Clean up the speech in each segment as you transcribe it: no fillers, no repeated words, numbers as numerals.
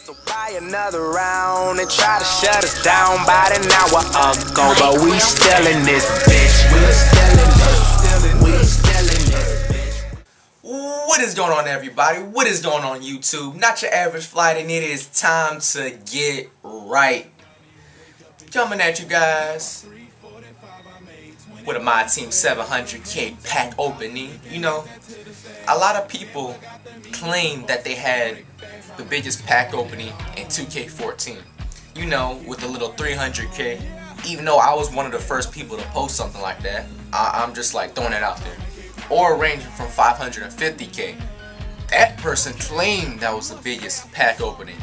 So buy another round and try to shut us down about an hour ago, but we still in this bitch. We still in this bitch. What is going on, everybody? What is going on, YouTube? Not your average flight, and it is time to get right. Coming at you guys with a My Team 700K pack opening. You know, a lot of people claim that they had the biggest pack opening in 2K14. You know, with the little 300K. Even though I was one of the first people to post something like that, I'm just like throwing it out there. Or ranging from 550K. That person claimed that was the biggest pack opening.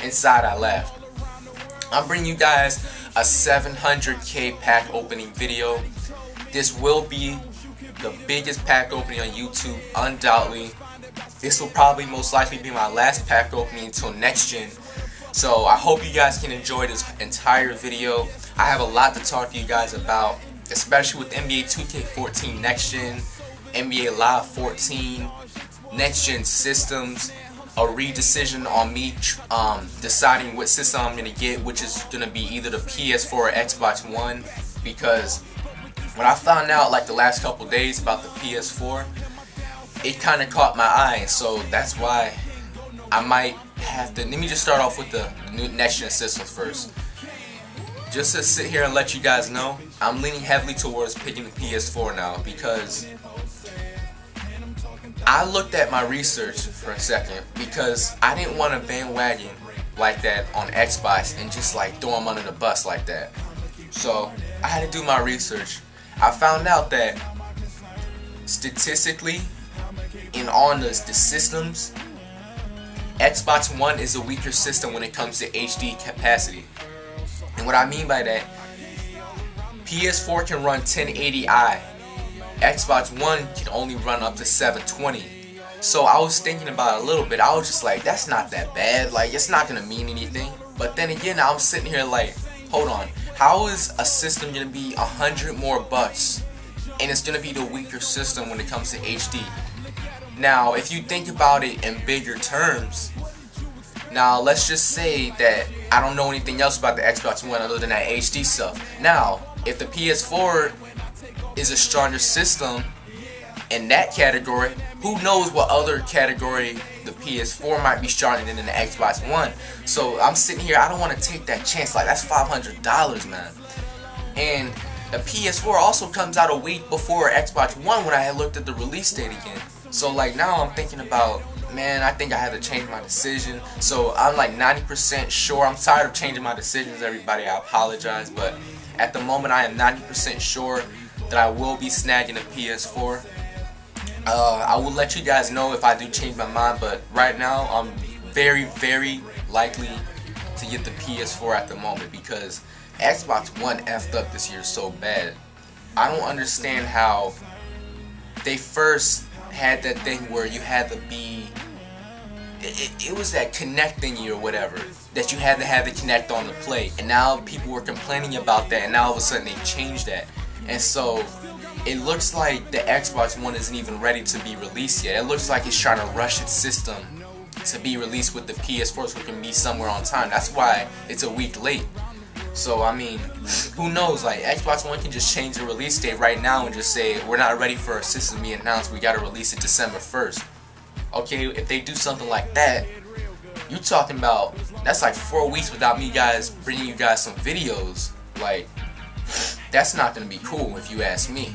Inside, I laughed. I'm bringing you guys a 700K pack opening video. This will be the biggest pack opening on YouTube, undoubtedly. This will probably most likely be my last pack opening until next gen. So I hope you guys can enjoy this entire video. I have a lot to talk to you guys about, especially with NBA 2K14 next gen, NBA Live 14, next gen systems, a redecision on me deciding what system I'm going to get, which is going to be either the PS4 or Xbox One, because when I found out like the last couple days about the PS4, it kind of caught my eye, so that's why I might have to. Let me just start off with the new next gen systems first. Just to sit here and let you guys know, I'm leaning heavily towards picking the PS4 now, because I looked at my research for a second, because I didn't want to bandwagon like that on Xbox and just like throw them under the bus like that. So I had to do my research. I found out that statistically, on the systems, Xbox One is a weaker system when it comes to HD capacity. And what I mean by that, PS4 can run 1080i. Xbox One can only run up to 720. So I was thinking about it a little bit. I was just like, that's not that bad. Like, it's not gonna mean anything. But then again, I'm sitting here like, hold on. How is a system gonna be $100 more bucks, and it's gonna be the weaker system when it comes to HD? Now, if you think about it in bigger terms, now let's just say that I don't know anything else about the Xbox One other than that HD stuff. Now, if the PS4 is a stronger system in that category, who knows what other category the PS4 might be stronger than the Xbox One. So I'm sitting here, I don't want to take that chance. Like, that's $500, man. And the PS4 also comes out a week before Xbox One when I had looked at the release date again. So like now I'm thinking about, man, I think I have to change my decision. So I'm like 90% sure. I'm tired of changing my decisions, everybody. I apologize, but at the moment I am 90% sure that I will be snagging a PS4. I will let you guys know if I do change my mind, but right now I'm very, very likely to get the PS4 at the moment, because Xbox One effed up this year so bad. I don't understand how they first had that thing where you had to be, it was that Kinect thingy or whatever, that you had to have the Kinect on the play, and now people were complaining about that, and now all of a sudden they changed that. And so it looks like the Xbox One isn't even ready to be released yet. It looks like it's trying to rush its system to be released with the PS4 so it can be somewhere on time. That's why it's a week late. So I mean, who knows, like Xbox One can just change the release date right now and just say, we're not ready for our system to be announced, we gotta release it December 1st. Okay, if they do something like that, you're talking about, that's like 4 weeks without me guys bringing you guys some videos. Like, that's not gonna be cool if you ask me.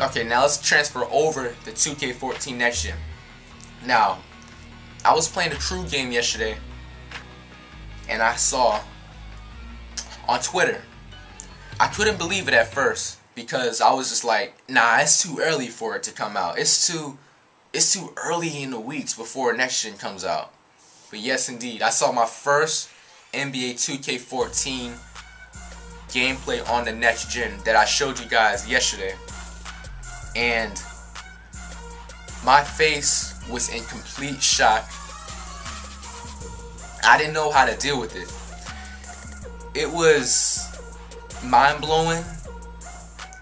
Okay, now let's transfer over to 2K14 next gen. Now, I was playing the crew game yesterday, and I saw on Twitter, I couldn't believe it at first, because I was just like, nah, it's too early for it to come out. It's too early in the weeks before next gen comes out. But yes, indeed, I saw my first NBA 2K14 gameplay on the next gen that I showed you guys yesterday, and my face was in complete shock. I didn't know how to deal with it. It was mind-blowing,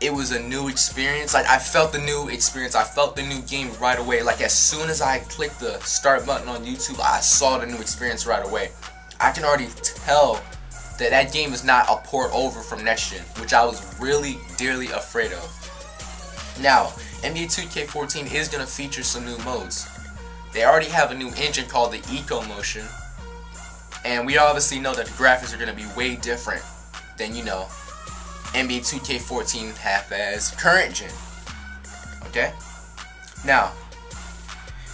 it was a new experience. Like, I felt the new experience. I felt the new game right away. Like, as soon as I clicked the start button on YouTube, I saw the new experience right away. I can already tell that that game is not a port over from next gen, which I was really dearly afraid of. Now, NBA 2K14 is going to feature some new modes. They already have a new engine called the Eco Motion, and we obviously know that the graphics are going to be way different than, you know, NBA 2K14 half-as current gen. Okay? Now,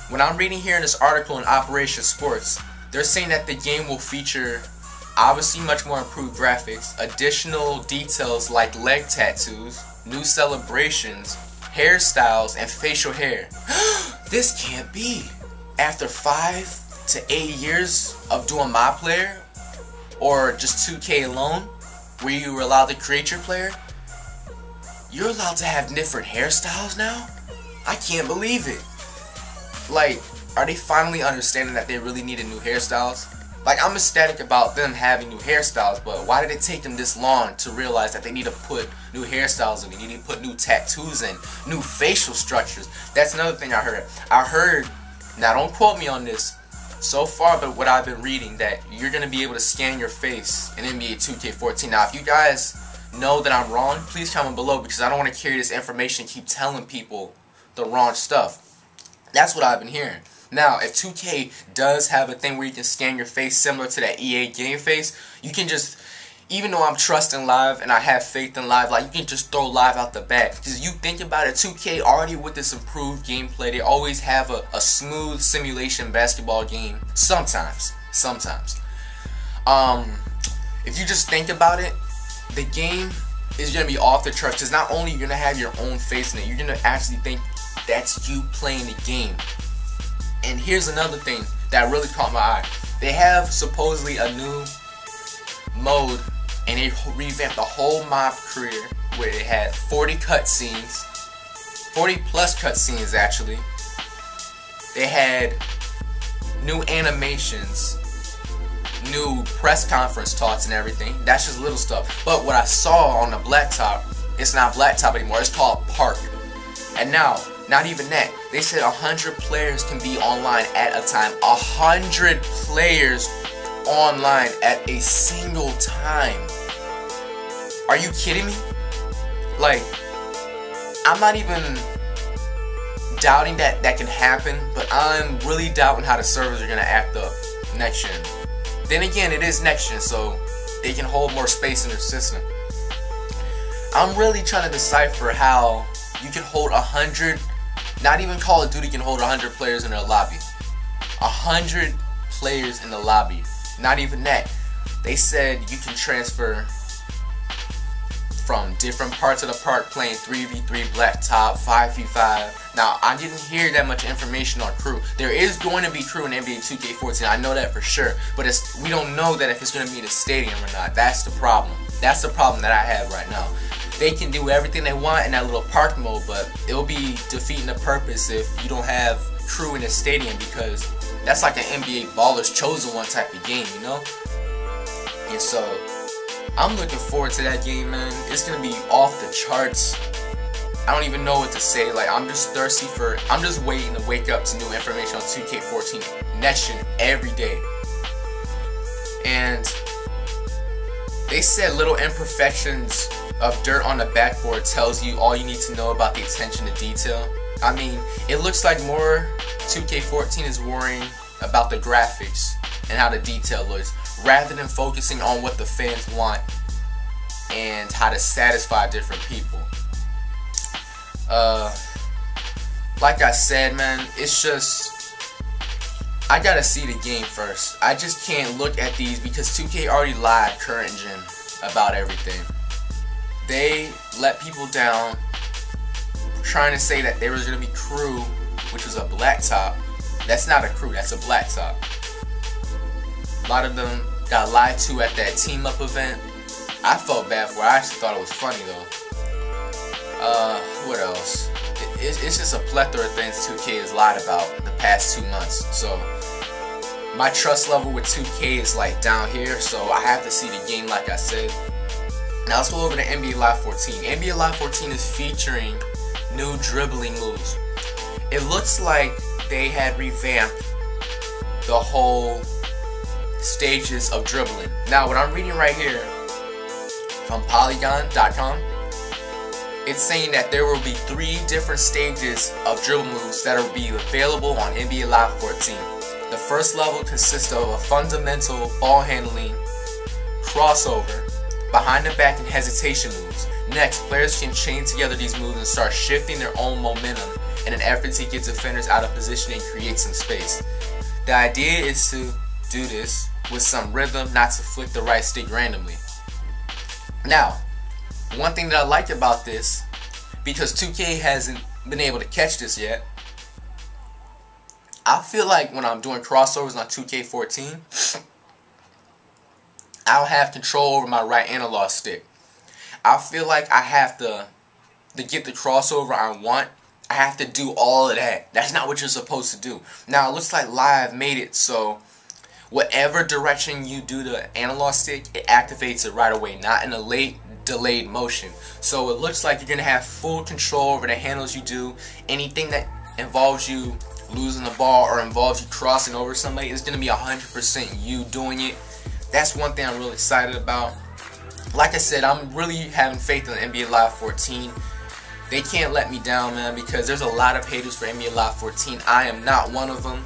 when I'm reading here in this article in Operation Sports, they're saying that the game will feature obviously much more improved graphics, additional details like leg tattoos, new celebrations, hairstyles, and facial hair. This can't be. After 5 to 8 years of doing my player, or just 2K alone, where you were allowed to create your player, you're allowed to have different hairstyles now? I can't believe it. Like, are they finally understanding that they really needed new hairstyles? Like, I'm ecstatic about them having new hairstyles, but why did it take them this long to realize that they need to put new hairstyles in? They need to put new tattoos in, new facial structures. That's another thing I heard. I heard, now don't quote me on this, so far, but what I've been reading, that you're going to be able to scan your face in NBA 2K14. Now, if you guys know that I'm wrong, please comment below, because I don't want to carry this information and keep telling people the wrong stuff. That's what I've been hearing. Now, if 2K does have a thing where you can scan your face similar to that EA game face, you can just, even though I'm trusting Live and I have faith in Live, like, you can just throw Live out the back. Because you think about it, 2K already with this improved gameplay, they always have a smooth simulation basketball game. Sometimes. If you just think about it, the game is going to be off the charts. Because not only you're going to have your own face in it, you're going to actually think that's you playing the game. And here's another thing that really caught my eye. They have supposedly a new mode, and they revamped the whole mob career, where they had 40 cutscenes, 40 plus cutscenes actually. They had new animations, new press conference talks and everything. That's just little stuff. But what I saw on the blacktop, it's not blacktop anymore, it's called Park. And now, not even that, they said 100 players can be online at a time. 100 players online at a single time. Are you kidding me? Like, I'm not even doubting that that can happen, but I'm really doubting how the servers are going to act up next gen. Then again, it is next gen, so they can hold more space in their system. I'm really trying to decipher how you can hold 100, not even Call of Duty can hold 100 players in their lobby. 100 players in the lobby. Not even that. They said you can transfer from different parts of the park playing 3v3 blacktop, 5v5. Now, I didn't hear that much information on crew. There is going to be crew in NBA 2K14. I know that for sure. But we don't know that if it's going to be in a stadium or not. That's the problem. That's the problem that I have right now. They can do everything they want in that little park mode, but it'll be defeating the purpose if you don't have crew in a stadium, because that's like an NBA Ballers Chosen One type of game, you know? And so, I'm looking forward to that game, man. It's gonna be off the charts. I don't even know what to say. Like, I'm just thirsty for, I'm just waiting to wake up to new information on 2K14 next gen every day. And they said little imperfections of dirt on the backboard tells you all you need to know about the attention to detail. I mean, it looks like more 2K14 is worrying about the graphics and how the detail looks, rather than focusing on what the fans want and how to satisfy different people. Like I said, man, it's just, I gotta see the game first. I just can't look at these because 2K already lied current gen about everything. They let people down trying to say that there was going to be crew, which was a blacktop. That's not a crew, that's a blacktop. A lot of them got lied to at that team up event. I felt bad for it. I actually thought it was funny though. What else? It's just a plethora of things 2K has lied about the past 2 months. So my trust level with 2K is like down here, so I have to see the game like I said. Now let's go over to NBA Live 14. NBA Live 14 is featuring new dribbling moves. It looks like they had revamped the whole stages of dribbling. Now what I'm reading right here from Polygon.com, it's saying that there will be 3 different stages of dribble moves that will be available on NBA Live 14. The first level consists of a fundamental ball handling, crossover, behind the back, and hesitation moves. Next, players can chain together these moves and start shifting their own momentum in an effort to get defenders out of position and create some space. The idea is to do this with some rhythm, not to flick the right stick randomly. Now, one thing that I like about this, because 2K hasn't been able to catch this yet, I feel like when I'm doing crossovers on 2K14, I'll have control over my right analog stick. I feel like I have to get the crossover I want, I have to do all of that. That's not what you're supposed to do. Now, it looks like Live made it so whatever direction you do the analog stick, it activates it right away, not in a late delayed motion. So it looks like you're going to have full control over the handles you do. Anything that involves you losing the ball or involves you crossing over somebody is going to be 100% you doing it. That's one thing I'm really excited about. Like I said, I'm really having faith in NBA Live 14. They can't let me down, man, because there's a lot of haters for NBA Live 14. I am not one of them.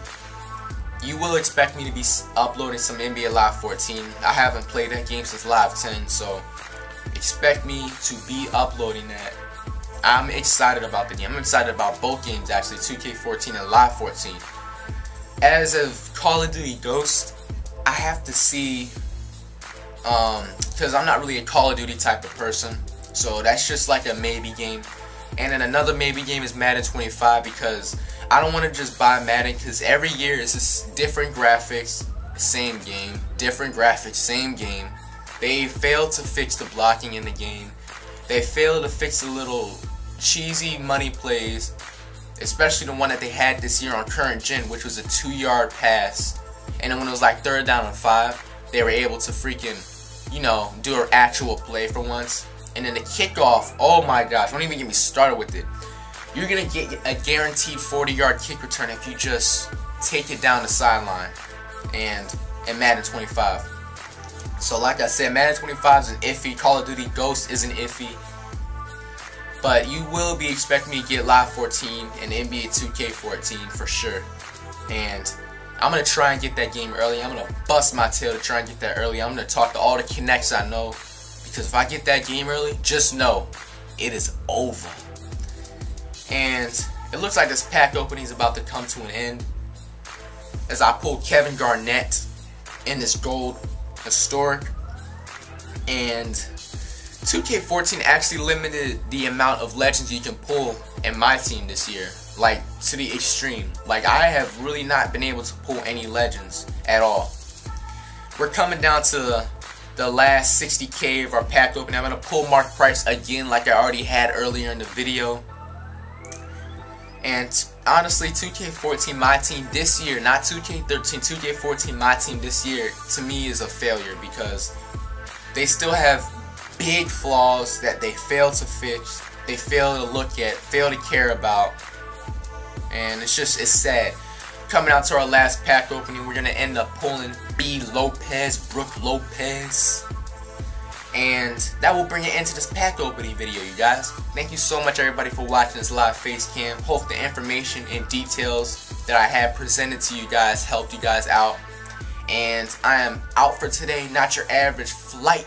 You will expect me to be uploading some NBA Live 14. I haven't played that game since Live 10, so expect me to be uploading that. I'm excited about the game. I'm excited about both games, actually, 2K14 and Live 14. As of Call of Duty Ghost, I have to see, because I'm not really a Call of Duty type of person, so that's just like a maybe game. And then another maybe game is Madden 25, because I don't want to just buy Madden, because every year it's just different graphics, same game, different graphics, same game. They failed to fix the blocking in the game. They failed to fix the little cheesy money plays, especially the one that they had this year on current gen, which was a 2-yard pass. And then when it was like 3rd down and 5, they were able to freaking, you know, do an actual play for once. And then the kickoff, oh my gosh, don't even get me started with it. You're going to get a guaranteed 40-yard kick return if you just take it down the sideline and Madden 25. So like I said, Madden 25 is an iffy. Call of Duty Ghost is an iffy. But you will be expecting me to get Live 14 and NBA 2K14 for sure. And I'm going to try and get that game early. I'm going to bust my tail to try and get that early. I'm going to talk to all the connects I know. Because if I get that game early, just know it is over. And it looks like this pack opening is about to come to an end, as I pull Kevin Garnett in this gold historic. And 2K14 actually limited the amount of legends you can pull in my team this year, like to the extreme. Like, I have really not been able to pull any legends at all. We're coming down to the last 60k of our pack opening. I'm going to pull Mark Price again like I already had earlier in the video. And honestly, 2K14, my team this year, not 2K13, 2K14, my team this year, to me is a failure, because they still have big flaws that they fail to fix, they fail to look at, fail to care about, and it's sad. Coming out to our last pack opening, we're going to end up pulling Brook Lopez. And that will bring it into this pack opening video, you guys. Thank you so much, everybody, for watching this live face cam. Hope the information and details that I had presented to you guys helped you guys out. And I am out for today. Not your average flight.